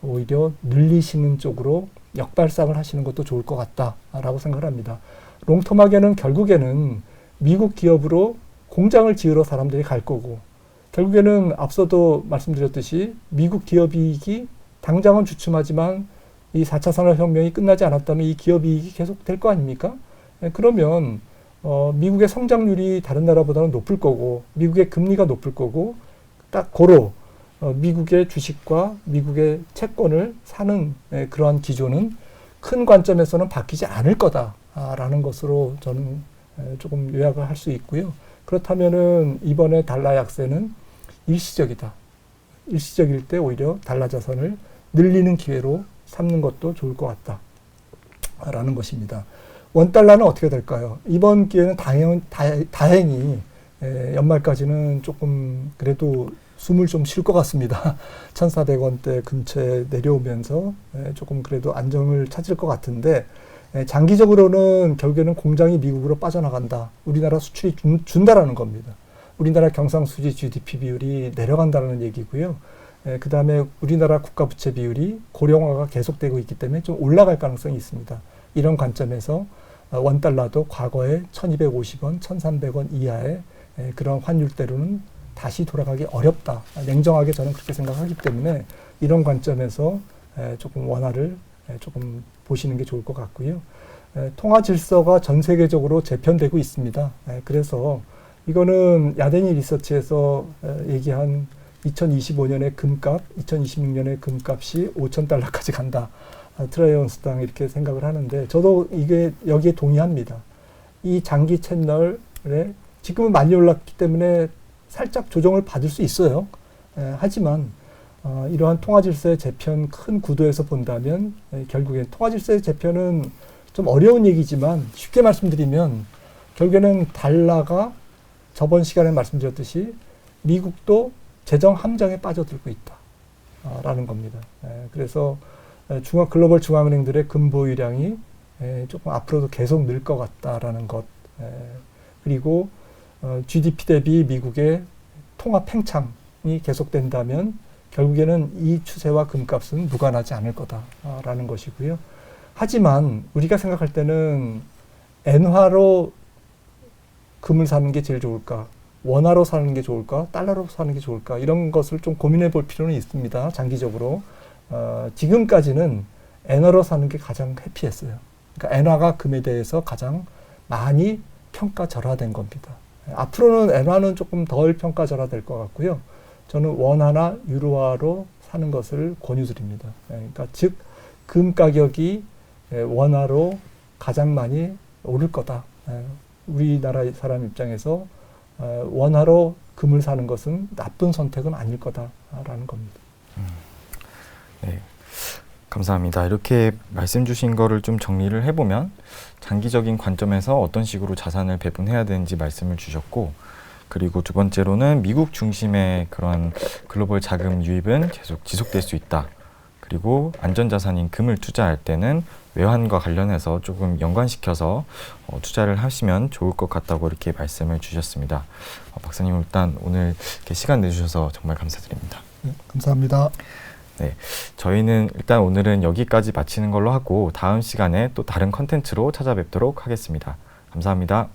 오히려 늘리시는 쪽으로 역발상을 하시는 것도 좋을 것 같다라고 생각을 합니다. 롱텀하게는 결국에는 미국 기업으로 공장을 지으러 사람들이 갈 거고 결국에는 앞서도 말씀드렸듯이 미국 기업 이익이 당장은 주춤하지만 이 4차 산업혁명이 끝나지 않았다면 이 기업 이익이 계속 될 거 아닙니까? 그러면 미국의 성장률이 다른 나라보다는 높을 거고 미국의 금리가 높을 거고 딱 고로 미국의 주식과 미국의 채권을 사는 그러한 기조는 큰 관점에서는 바뀌지 않을 거다라는 것으로 저는 조금 요약을 할 수 있고요. 그렇다면은 이번에 달러 약세는 일시적이다. 일시적일 때 오히려 달러 자산을 늘리는 기회로 삼는 것도 좋을 것 같다라는 것입니다. 원달러는 어떻게 될까요? 이번 기회는 다행히 연말까지는 조금 그래도 숨을 좀 쉴 것 같습니다. 1,400원대 근처에 내려오면서 조금 그래도 안정을 찾을 것 같은데 장기적으로는 결국에는 공장이 미국으로 빠져나간다. 우리나라 수출이 준다라는 겁니다. 우리나라 경상수지 GDP 비율이 내려간다는 얘기고요. 그 다음에 우리나라 국가부채 비율이 고령화가 계속되고 있기 때문에 좀 올라갈 가능성이 있습니다. 이런 관점에서 원달러도 과거에 1250원, 1300원 이하의 그런 환율대로는 다시 돌아가기 어렵다. 냉정하게 저는 그렇게 생각하기 때문에 이런 관점에서 조금 원화를 조금 보시는 게 좋을 것 같고요. 통화 질서가 전 세계적으로 재편되고 있습니다. 그래서 이거는 야데니 리서치에서 얘기한 2025년의 금값, 2026년의 금값이 5,000달러까지 간다. 트라이 온스당 이렇게 생각을 하는데 저도 이게 여기에 동의합니다. 이 장기 채널에 지금은 많이 올랐기 때문에 살짝 조정을 받을 수 있어요. 하지만 이러한 통화 질서의 재편 큰 구도에서 본다면 결국엔 통화 질서의 재편은 좀 어려운 얘기지만 쉽게 말씀드리면 결국에는 달러가 저번 시간에 말씀드렸듯이 미국도 재정 함정에 빠져들고 있다라는 겁니다. 그래서 글로벌 중앙은행들의 금보유량이 조금 앞으로도 계속 늘 것 같다라는 것. 그리고 GDP 대비 미국의 통화 팽창이 계속된다면 결국에는 이 추세와 금값은 무관하지 않을 거다라는 것이고요. 하지만 우리가 생각할 때는 엔화로 금을 사는 게 제일 좋을까? 원화로 사는 게 좋을까? 달러로 사는 게 좋을까? 이런 것을 좀 고민해 볼 필요는 있습니다. 장기적으로. 지금까지는 엔화로 사는 게 가장 해피했어요. 그러니까 엔화가 금에 대해서 가장 많이 평가절하된 겁니다. 앞으로는 엔화는 조금 덜 평가절하될 것 같고요. 저는 원화나 유로화로 사는 것을 권유드립니다. 그러니까 즉 금 가격이 원화로 가장 많이 오를 거다. 우리나라 사람 입장에서 원화로 금을 사는 것은 나쁜 선택은 아닐 거다라는 겁니다. 네, 감사합니다. 이렇게 말씀 주신 거를 좀 정리를 해보면 장기적인 관점에서 어떤 식으로 자산을 배분해야 되는지 말씀을 주셨고, 그리고 두 번째로는 미국 중심의 그런 글로벌 자금 유입은 계속 지속될 수 있다. 그리고 안전자산인 금을 투자할 때는 외환과 관련해서 조금 연관시켜서 투자를 하시면 좋을 것 같다고 이렇게 말씀을 주셨습니다. 박사님 일단 오늘 이렇게 시간 내주셔서 정말 감사드립니다. 네, 감사합니다. 네, 저희는 일단 오늘은 여기까지 마치는 걸로 하고 다음 시간에 또 다른 컨텐츠로 찾아뵙도록 하겠습니다. 감사합니다.